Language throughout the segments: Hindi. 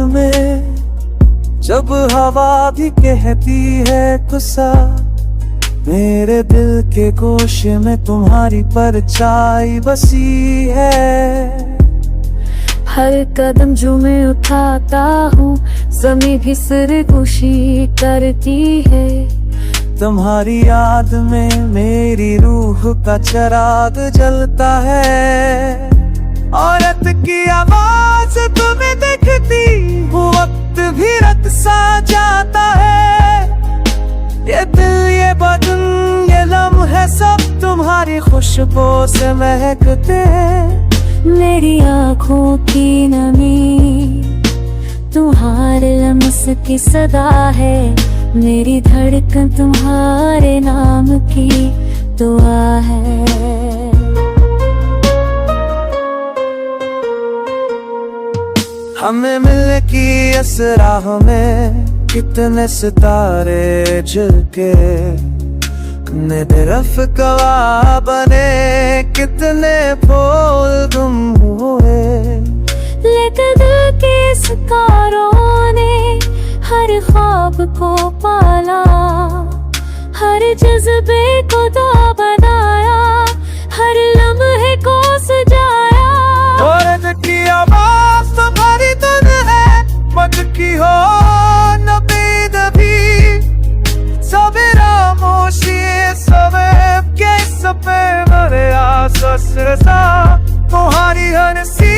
में जब हवा भी कहती है गुस्सा, मेरे दिल के गोशे में तुम्हारी परछाई बसी है। हर कदम जो मैं उठाता हूँ ज़मीं भी सिरगोशी करती है। तुम्हारी याद में मेरी रूह का चिराग जलता है। औरत की आवाज तुम्हें दिखती, वो वक्त भी रत सा जाता है। ये दिल, ये बदन, ये लम्हे सब तुम्हारी खुशबू से महकते हैं। मेरी आँखों की नमी तुम्हारे लम्स की सदा है। मेरी धड़कन तुम्हारे नाम की दुआ है। हमें मिलने की इस राह में कितने सितारे झलके, कितने तरफ गवाह बने, कितने फूल गुम हुए। लेकर दिल के सितारों ने हर ख्वाब को पाला, हर जज्बे को दुआ बनाया, हर लम्हे को सजाया। औरत की आवाज तो भरी धुन है, मत की हो नबी दबी। सबेरा मोशी सबे के सबे मरे आसस रसा। तुम्हारी हंसी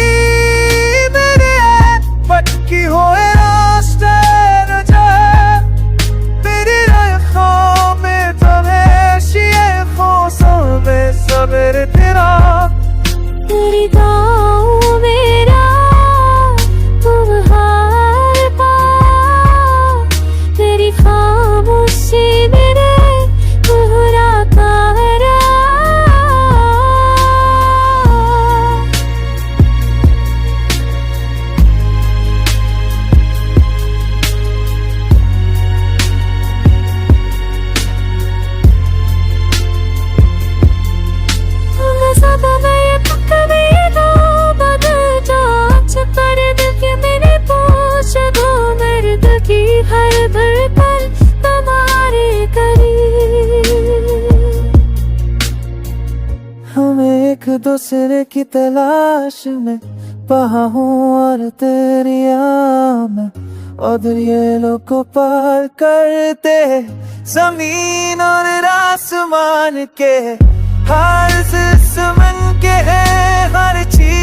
मेरे है, मत की हो रास्ते न जाए। मेरी आँखों में तुम्हें शीखों सबे सबेर तेरा। तेरी गाँव मेरा तुम हार पा, तेरी खामोशी मेरे कोहरा तारा। हर धड़कन तुम्हारे करीब। हम एक दूसरे की तलाश में, बहाओं और दरिया में, और दरियाओं को पार करते। जमीन और आसमान के हर जिस्म के है हर चीज